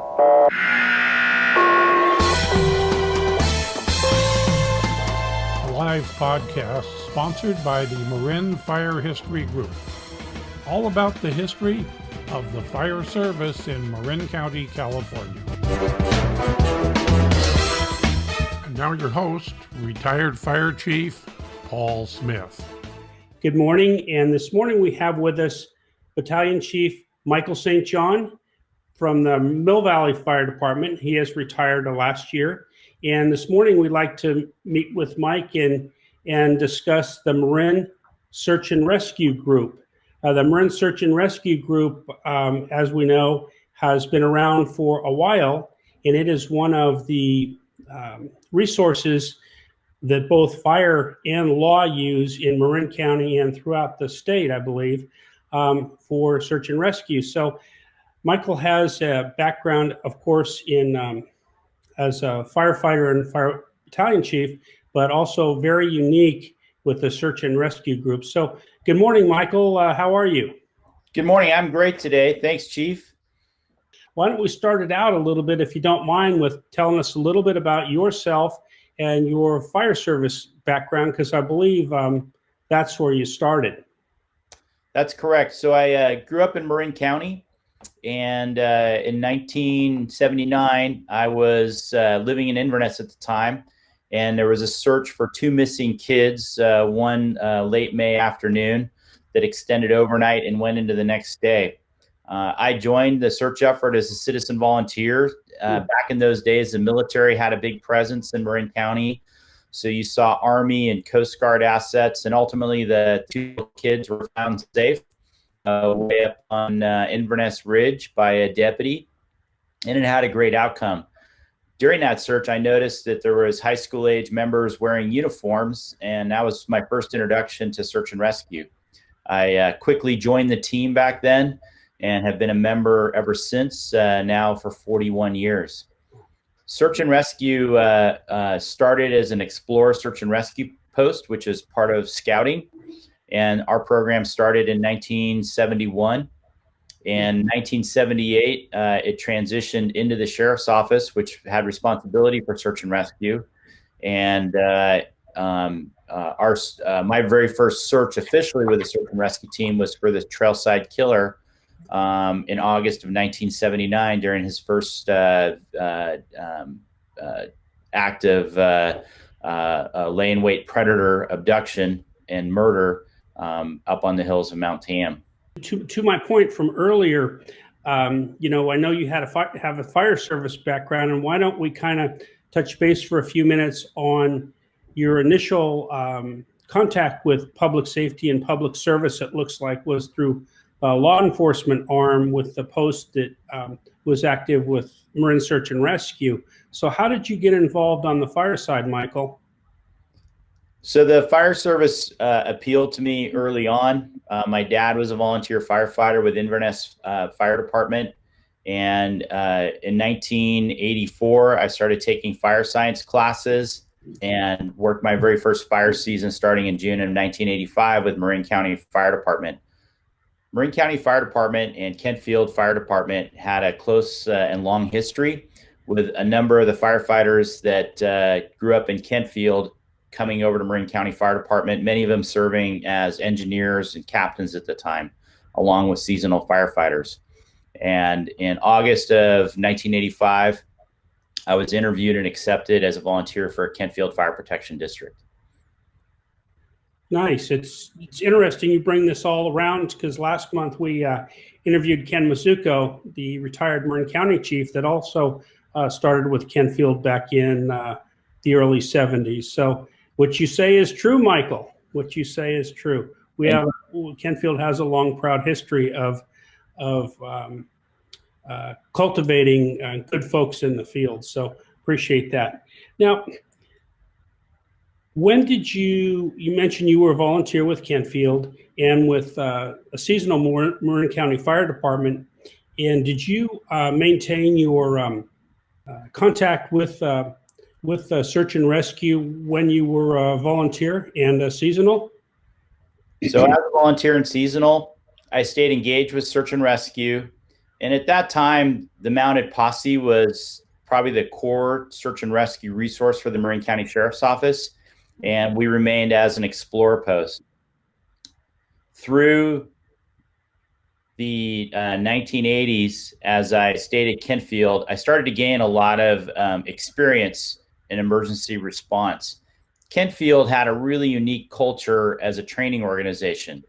A live podcast sponsored by the Marin Fire History Group. All about the history of the fire service in Marin County, California. And now your host, retired Fire Chief Paul Smith. Good morning, and this morning we have with us Battalion Chief Michael St. John from the Mill Valley Fire Department. He has retired last year, and this morning we'd like to meet with Mike and discuss the Marin Search and Rescue Group. The Marin Search and Rescue Group, as we know, has been around for a while, and it is one of the resources that both fire and law use in Marin County and throughout the state, I believe, for search and rescue. So Michael has a background, of course, in as a firefighter and fire battalion chief, but also very unique with the search and rescue group. So good morning, Michael. How are you? Good morning. I'm great today. Thanks, Chief. Why don't we start it out a little bit, if you don't mind, with telling us a little bit about yourself and your fire service background, because I believe that's where you started. That's correct. So I grew up in Marin County, and in 1979, I was living in Inverness at the time, and there was a search for two missing kids, one late May afternoon that extended overnight and went into the next day. I joined the search effort as a citizen volunteer. Back in those days, the military had a big presence in Marin County. So you saw Army and Coast Guard assets, and ultimately the two kids were found safe way up on Inverness Ridge by a deputy, and it had a great outcome. During that search, I noticed that there was high school age members wearing uniforms, and that was my first introduction to search and rescue. I quickly joined the team back then and have been a member ever since, now for 41 years. Search and rescue started as an Explorer search and rescue post, which is part of scouting. And our program started in 1971. In 1978, it transitioned into the sheriff's office, which had responsibility for search and rescue. And my very first search officially with the search and rescue team was for the Trailside Killer in August of 1979 during his first act of lay-in-wait predator abduction and murder up on the hills of Mount Tam. To my point from earlier, I know you have a fire service background, and why don't we kind of touch base for a few minutes on your initial contact with public safety and public service? It looks like was through law enforcement arm with the post that was active with Marin Search and Rescue. So how did you get involved on the fire side, Michael? So the fire service appealed to me early on. My dad was a volunteer firefighter with Inverness Fire Department. And in 1984, I started taking fire science classes and worked my very first fire season starting in June of 1985 with Marin County Fire Department. Marin County Fire Department and Kentfield Fire Department had a close and long history, with a number of the firefighters that grew up in Kentfield coming over to Marin County Fire Department, many of them serving as engineers and captains at the time, along with seasonal firefighters. And in August of 1985, I was interviewed and accepted as a volunteer for Kentfield Fire Protection District. Nice. It's interesting you bring this all around, because last month we interviewed Ken Mizuko, the retired Marin County chief that also started with Kentfield back in the early 70s. So what you say is true, Michael. What you say is true. Kentfield has a long, proud history of cultivating good folks in the field. So appreciate that. Now, when did you mentioned you were a volunteer with Kentfield and with a seasonal Marin County Fire Department, and did you maintain your contact with search and rescue when you were a volunteer and seasonal? So as a volunteer and seasonal, I stayed engaged with search and rescue. And at that time, the mounted posse was probably the core search and rescue resource for the Marin County Sheriff's Office. And we remained as an explorer post. Through the 1980s, as I stayed at Kentfield, I started to gain a lot of experience in emergency response. Kentfield had a really unique culture as a training organization.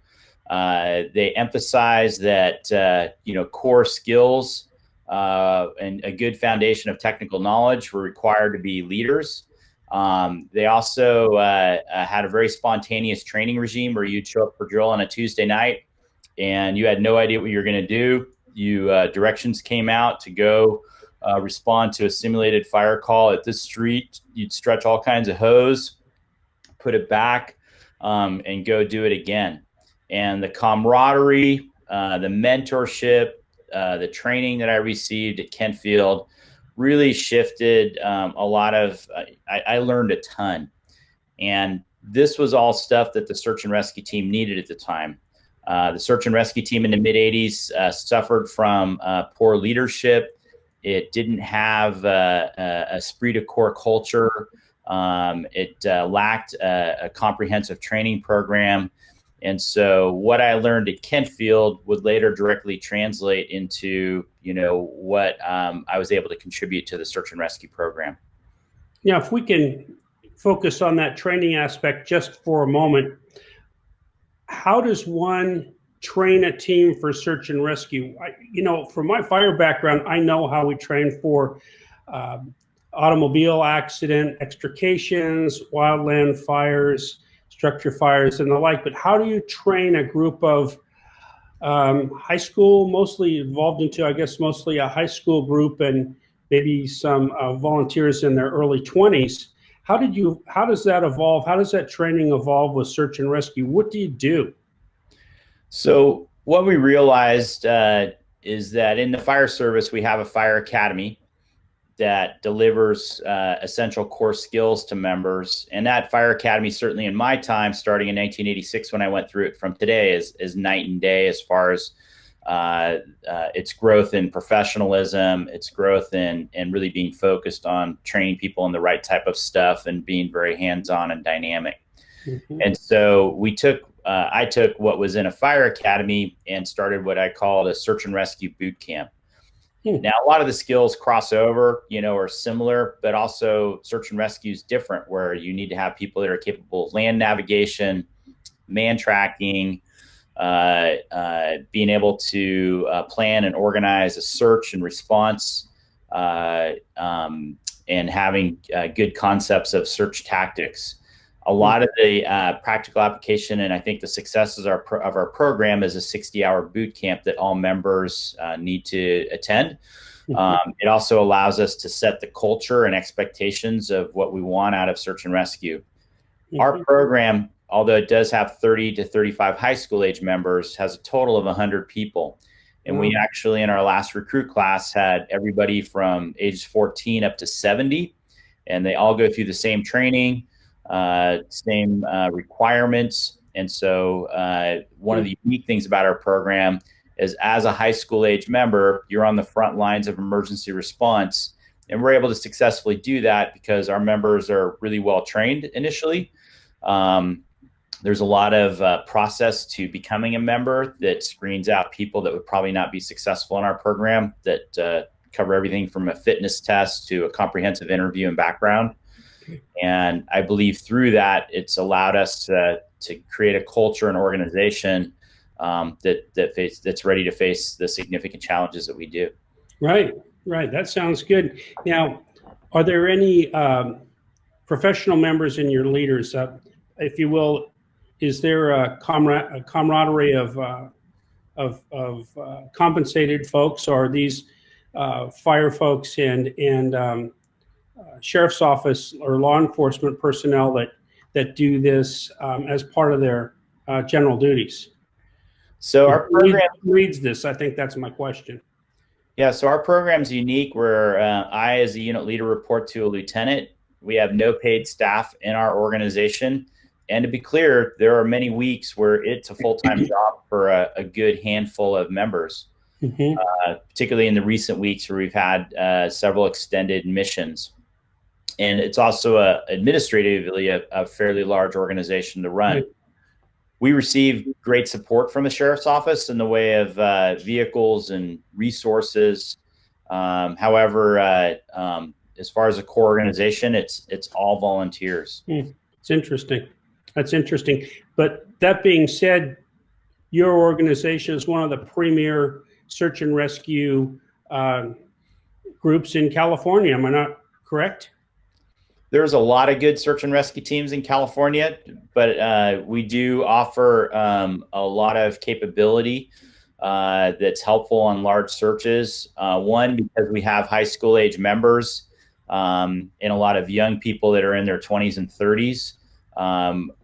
They emphasized that core skills and a good foundation of technical knowledge were required to be leaders. They also had a very spontaneous training regime where you'd show up for drill on a Tuesday night and you had no idea what you were going to do. Directions came out to go respond to a simulated fire call at this street. You'd stretch all kinds of hose, put it back, and go do it again. And the camaraderie, the mentorship, the training that I received at Kentfield really shifted a lot of, I learned a ton. And this was all stuff that the search and rescue team needed at the time. The search and rescue team in the mid-'80s suffered from poor leadership. It didn't have a esprit de corps culture. It lacked a comprehensive training program. And so what I learned at Kentfield would later directly translate into, what I was able to contribute to the search and rescue program. Now, if we can focus on that training aspect just for a moment, how does one train a team for search and rescue? From my fire background, I know how we train for automobile accident extrications, wildland fires, structure fires, and the like. But how do you train a group of high school, mostly evolved into, I guess, mostly a high school group and maybe some volunteers in their early 20s? How does that evolve? How does that training evolve with search and rescue? What do you do? So what we realized is that in the fire service, we have a fire academy that delivers essential core skills to members. And that fire academy, certainly in my time, starting in 1986 when I went through it, from today is night and day as far as its growth in professionalism, its growth in really being focused on training people in the right type of stuff and being very hands-on and dynamic. Mm-hmm. And so I took what was in a fire academy and started what I called a search and rescue boot camp. Now, a lot of the skills cross over, are similar, but also search and rescue is different, where you need to have people that are capable of land navigation, man tracking, being able to plan and organize a search and response, and having good concepts of search tactics. A lot of the practical application, and I think the successes of our program, is a 60-hour boot camp that all members need to attend. It also allows us to set the culture and expectations of what we want out of search and rescue. Our program, although it does have 30 to 35 high school age members, has a total of 100 people. And we actually, in our last recruit class, had everybody from ages 14 up to 70, and they all go through the same training, same requirements. And so one of the unique things about our program is, as a high school age member, you're on the front lines of emergency response. And we're able to successfully do that because our members are really well trained initially. There's a lot of process to becoming a member that screens out people that would probably not be successful in our program, that cover everything from a fitness test to a comprehensive interview and background. And I believe through that, it's allowed us to create a culture and organization that's ready to face the significant challenges that we do. Right. That sounds good. Now, are there any professional members in your leaders, if you will? Is there a camaraderie of compensated folks, or are these fire folks and sheriff's office or law enforcement personnel that do this as part of their general duties? So our program reads this. I think that's my question. Yeah, so our program's unique, where I, as a unit leader, report to a lieutenant. We have no paid staff in our organization. And to be clear, there are many weeks where it's a full-time job for a good handful of members. Mm-hmm. particularly in the recent weeks where we've had several extended missions. And it's also administratively a fairly large organization to run. Right. We receive great support from the sheriff's office in the way of vehicles and resources. However, as far as a core organization, it's all volunteers. It's interesting. That's interesting. But that being said, your organization is one of the premier search and rescue groups in California. Am I not correct? There's a lot of good search and rescue teams in California, but we do offer a lot of capability that's helpful on large searches. One, because we have high school age members and a lot of young people that are in their 20s and 30s.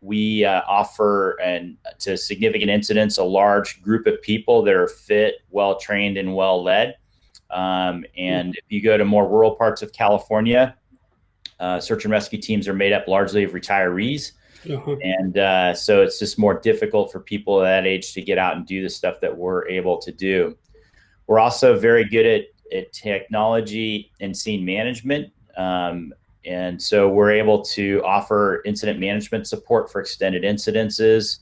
We offer, and to significant incidents, a large group of people that are fit, well-trained, and well-led. And if you go to more rural parts of California, search and rescue teams are made up largely of retirees. Uh-huh. And so it's just more difficult for people at that age to get out and do the stuff that we're able to do. We're also very good at technology and scene management. And so we're able to offer incident management support for extended incidences.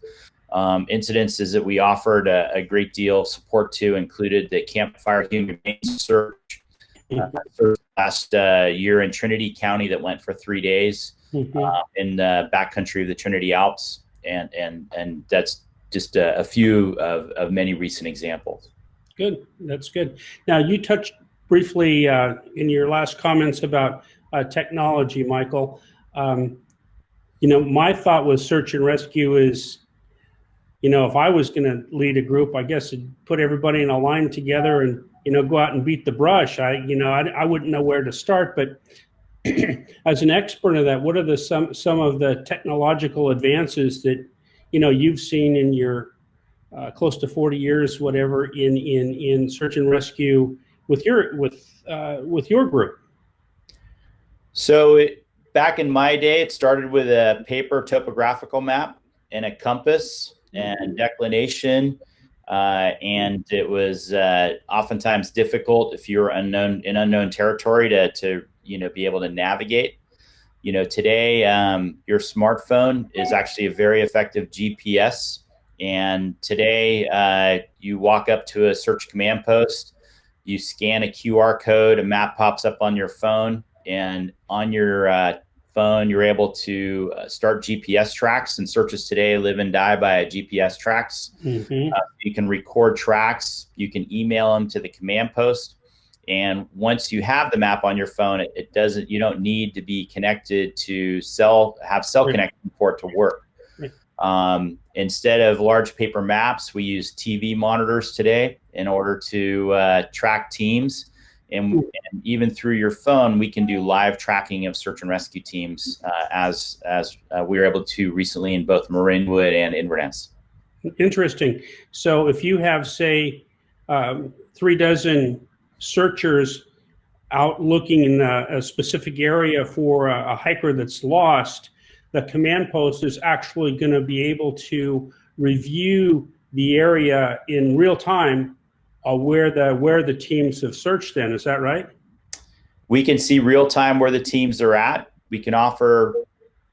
Incidences that we offered a great deal of support to included the campfire humane search last year in Trinity County that went for 3 days in the backcountry of the Trinity Alps. And that's just a few of many recent examples. Good. That's good. Now, you touched briefly in your last comments about technology, Michael. My thought with search and rescue is, if I was going to lead a group, I guess I'd put everybody in a line together and, go out and beat the brush. I wouldn't know where to start, but as an expert of that, what are some of the technological advances that, you've seen in your close to 40 years, whatever, in search and rescue with your group? So back in my day, it started with a paper topographical map and a compass and declination. And it was oftentimes difficult if you were in unknown territory to be able to navigate. Today, your smartphone is actually a very effective GPS. And today, you walk up to a search command post, you scan a QR code, a map pops up on your phone, and on your phone, you're able to start GPS tracks, and searches today live and die by GPS tracks. Mm-hmm. You can record tracks, you can email them to the command post. And once you have the map on your phone, you don't need to be connected to cell connection for it to work. Right. Instead of large paper maps, we use TV monitors today in order to track teams. And even through your phone, we can do live tracking of search and rescue teams, as we were able to recently in both Marinwood and Inverness. Interesting. So if you have, say, 36 searchers out looking in a specific area for a hiker that's lost, the command post is actually going to be able to review the area in real time where the teams have searched then. Is that right? We can see real time where the teams are at. We can offer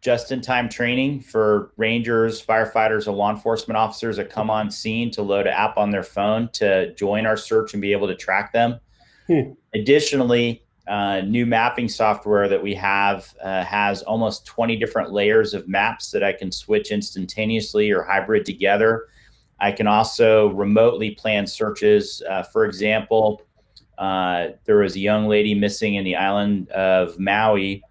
just-in-time training for rangers, firefighters, and law enforcement officers that come on scene to load an app on their phone to join our search and be able to track them. Additionally, new mapping software that we have has almost 20 different layers of maps that I can switch instantaneously or hybrid together. I can also remotely plan searches. For example, there was a young lady missing in the island of Maui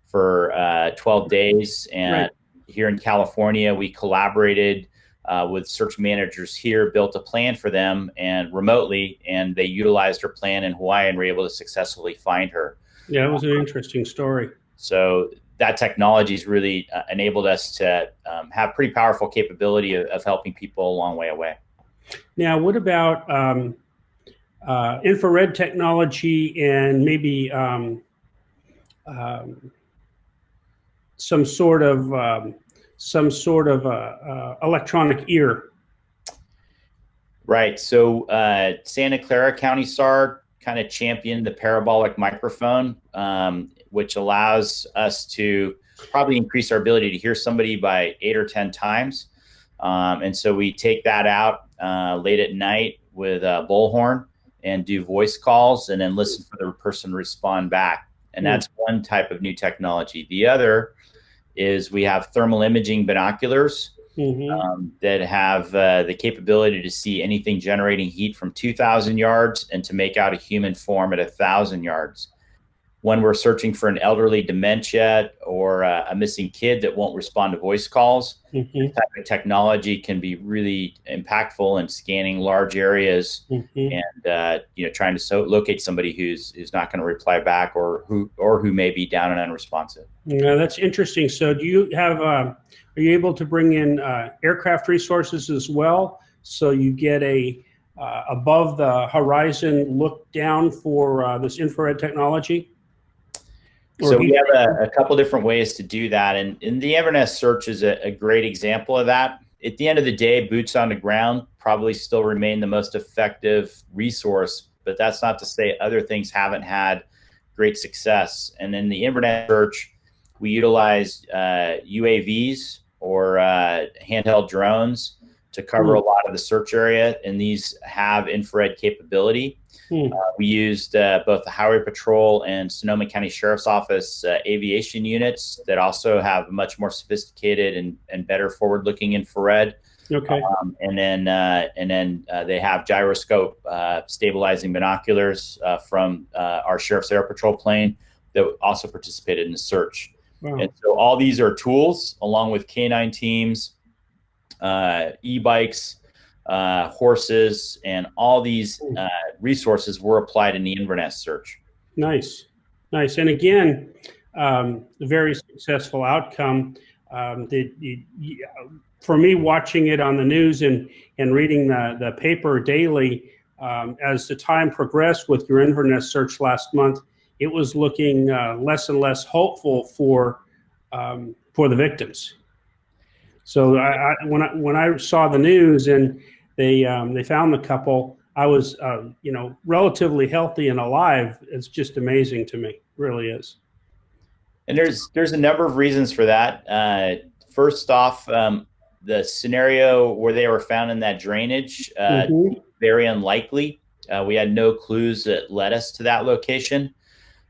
for 12 days. And Right. Here in California, we collaborated with search managers here, built a plan for them and remotely, and they utilized her plan in Hawaii and were able to successfully find her. Yeah, it was an interesting story. So that technology has really enabled us to have pretty powerful capability of helping people a long way away. Now, what about infrared technology and maybe some sort of electronic ear? Right. So Santa Clara County SAR kind of championed the parabolic microphone, which allows us to probably increase our ability to hear somebody by 8 or 10 times. And so we take that out late at night with a bullhorn and do voice calls and then listen for the person to respond back. And that's one type of new technology. The other is we have thermal imaging binoculars that have the capability to see anything generating heat from 2,000 yards and to make out a human form at 1,000 yards. When we're searching for an elderly dementia or a missing kid that won't respond to voice calls, this type of technology can be really impactful in scanning large areas and trying to locate somebody who's not going to reply back or who may be down and unresponsive. Yeah, that's interesting. So, do you have? Are you able to bring in aircraft resources as well? So you get a above the horizon look down for this infrared technology? So we have a couple different ways to do that. And the Inverness search is a great example of that. At the end of the day, boots on the ground probably still remain the most effective resource, but that's not to say other things haven't had great success. And in the Inverness search, we utilize UAVs or handheld drones to cover a lot of the search area, and these have infrared capability. We used both the Highway Patrol and Sonoma County Sheriff's Office aviation units that also have much more sophisticated and better forward-looking infrared. Okay. And then they have gyroscope stabilizing binoculars from our Sheriff's Air Patrol plane that also participated in the search. Wow. And so all these are tools, along with canine teams, e-bikes, horses, and all these resources were applied in the Inverness search. Nice. And again, a very successful outcome. For me, watching it on the news and reading the paper daily, as the time progressed with your Inverness search last month, it was looking less and less hopeful for the victims. So when I saw the news and they found the couple, I was relatively healthy and alive. It's just amazing to me, it really is. And there's a number of reasons for that. First off, the scenario where they were found in that drainage, very unlikely. We had no clues that led us to that location.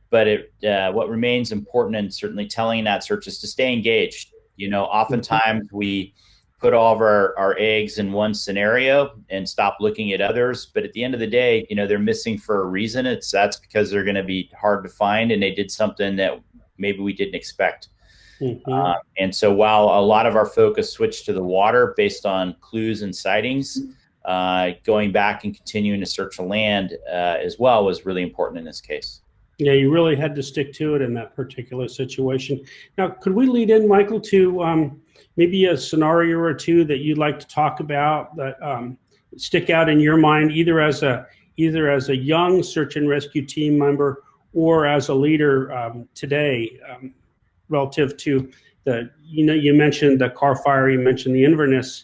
But what remains important and certainly telling in that search is to stay engaged. Oftentimes we put all of our eggs in one scenario and stop looking at others. But at the end of the day, they're missing for a reason. That's because they're going to be hard to find and they did something that maybe we didn't expect. And so while a lot of our focus switched to the water based on clues and sightings, going back and continuing to search the land as well was really important in this case. Yeah, you really had to stick to it in that particular situation. Now, could we lead in, Michael, to maybe a scenario or two that you'd like to talk about that stick out in your mind, either as a young search and rescue team member or as a leader today, relative to you mentioned the car fire, you mentioned the Inverness,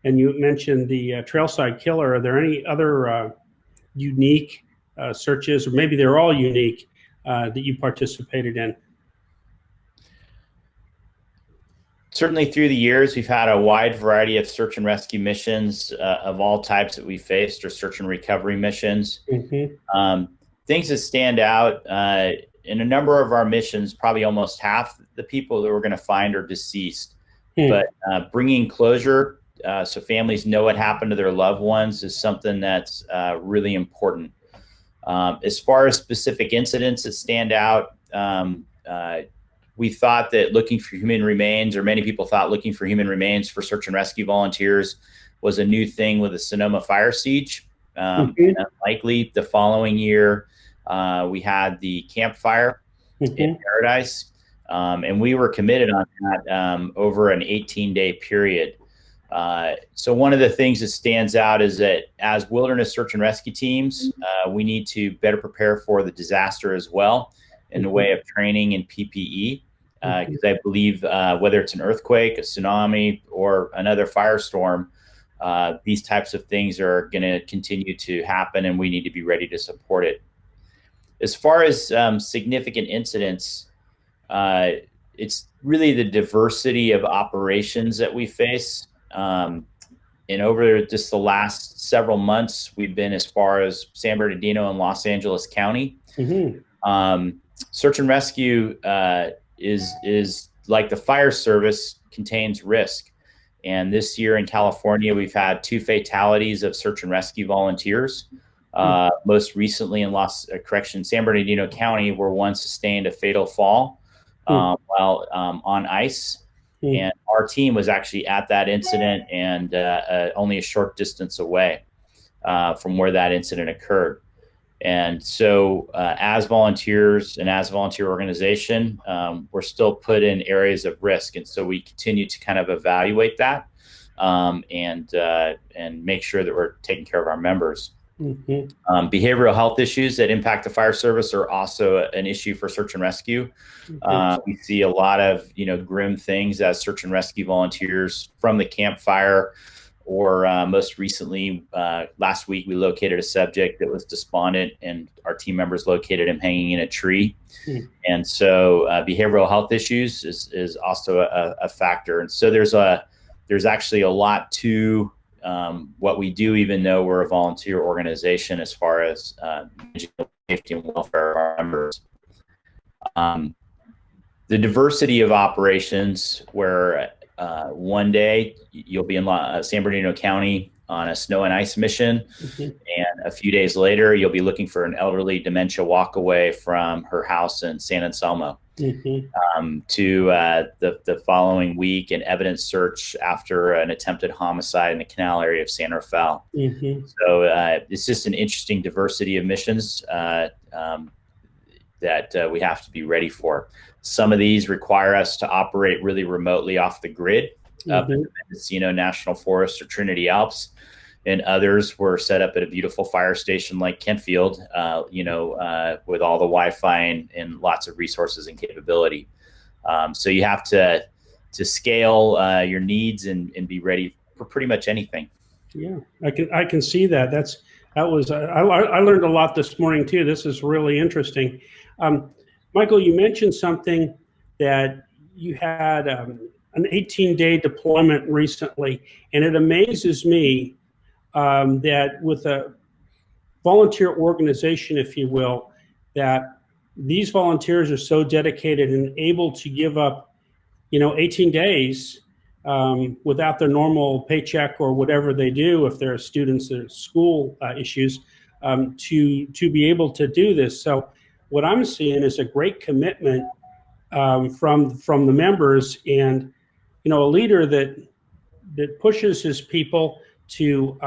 and you mentioned the trailside killer. Are there any other unique searches, or maybe they're all unique, that you participated in? Certainly through the years, we've had a wide variety of search and rescue missions of all types that we faced, or search and recovery missions. Things that stand out in a number of our missions, probably almost half the people that we're going to find are deceased. But bringing closure so families know what happened to their loved ones is something that's really important. As far as specific incidents that stand out, we thought that looking for human remains, or many people thought looking for human remains for search and rescue volunteers was a new thing with the Sonoma fire siege. Unlikely the following year, we had the campfire in Paradise, and we were committed on that over an 18-day period. So one of the things that stands out is that as wilderness search and rescue teams, we need to better prepare for the disaster as well in the way of training and PPE, because I believe whether it's an earthquake, a tsunami, or another firestorm, these types of things are going to continue to happen, and we need to be ready to support it. As far as significant incidents, it's really the diversity of operations that we face. And over just the last several months, we've been as far as San Bernardino and Los Angeles County. Search and rescue is like the fire service, contains risk. And this year in California, we've had 2 fatalities of search and rescue volunteers. Most recently in San Bernardino County, where one sustained a fatal fall while on ice. And our team was actually at that incident and only a short distance away from where that incident occurred. And so as volunteers and as a volunteer organization, we're still put in areas of risk. And so we continue to kind of evaluate that and make sure that we're taking care of our members. Behavioral health issues that impact the fire service are also an issue for search and rescue. We see a lot of, grim things as search and rescue volunteers from the campfire, or most recently, last week, we located a subject that was despondent, and our team members located him hanging in a tree. And so behavioral health issues is also a factor. And so there's actually a lot to what we do, even though we're a volunteer organization, as far as managing the safety and welfare of our members. The diversity of operations, where one day you'll be in San Bernardino County on a snow and ice mission, and a few days later you'll be looking for an elderly dementia walkaway from her house in San Anselmo. To the following week, an evidence search after an attempted homicide in the canal area of San Rafael. So it's just an interesting diversity of missions that we have to be ready for. Some of these require us to operate really remotely off the grid, up in the Mendocino National Forest or Trinity Alps. And others were set up at a beautiful fire station like Kentfield, with all the Wi-Fi and lots of resources and capability. So you have to scale your needs and be ready for pretty much anything. Yeah, I can see that. I learned a lot this morning too. This is really interesting. Michael, you mentioned something that you had an 18-day deployment recently, and it amazes me that with a volunteer organization, if you will, that these volunteers are so dedicated and able to give up, 18 days without their normal paycheck or whatever they do, if they're students or school issues, to be able to do this. So what I'm seeing is a great commitment from the members, and a leader that pushes his people to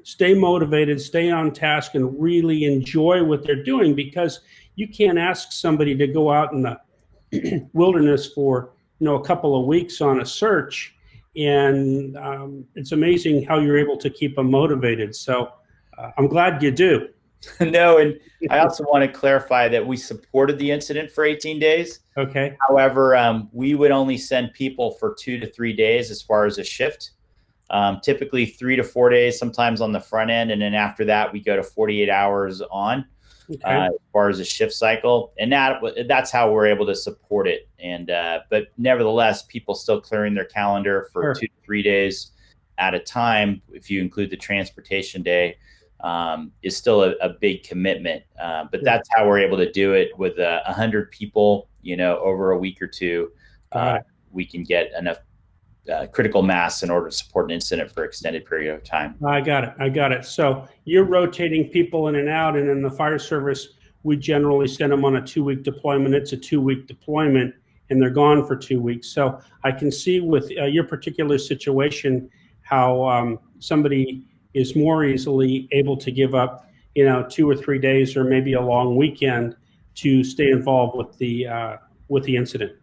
stay motivated, stay on task, and really enjoy what they're doing, because you can't ask somebody to go out in the wilderness for a couple of weeks on a search, and it's amazing how you're able to keep them motivated. So I'm glad you do. No, and I also want to clarify that we supported the incident for 18 days. Okay. However, we would only send people for 2 to 3 days as far as a shift. Typically 3 to 4 days, sometimes on the front end. And then after that, we go to 48 hours on as far as a shift cycle. And that's how we're able to support it. And but nevertheless, people still clearing their calendar for 2 to 3 days at a time, if you include the transportation day, is still a big commitment. But that's how we're able to do it with 100 people, over a week or two. We can get enough critical mass in order to support an incident for an extended period of time. I got it. So you're rotating people in and out, and in the fire service, we generally send them on a 2-week deployment. It's a 2-week deployment, and they're gone for 2 weeks. So I can see with your particular situation how somebody is more easily able to give up, 2 or 3 days or maybe a long weekend to stay involved with the incident.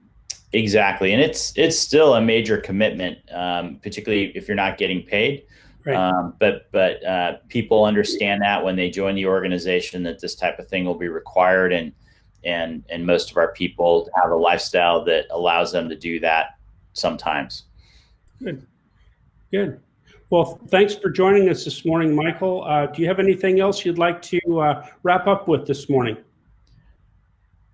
Exactly. And it's still a major commitment, particularly if you're not getting paid. Right. But people understand that when they join the organization, that this type of thing will be required. And most of our people have a lifestyle that allows them to do that sometimes. Good. Well, thanks for joining us this morning, Michael. Do you have anything else you'd like to wrap up with this morning?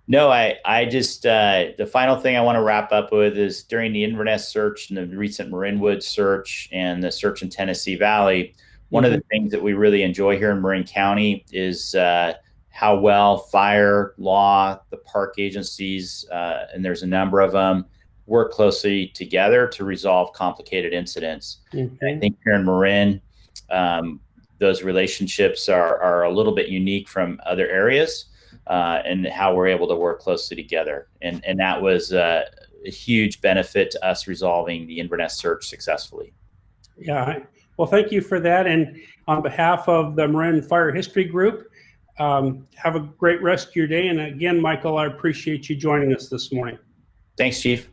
No, I just, the final thing I want to wrap up with is during the Inverness search and the recent Marinwood search and the search in Tennessee Valley, one of the things that we really enjoy here in Marin County is how well fire, law, the park agencies, and there's a number of them, work closely together to resolve complicated incidents. I think here in Marin, those relationships are a little bit unique from other areas, and how we're able to work closely together. And that was a huge benefit to us resolving the Inverness search successfully. Yeah, well, thank you for that. And on behalf of the Marin Fire History Group, have a great rest of your day. And again, Michael, I appreciate you joining us this morning. Thanks, Chief.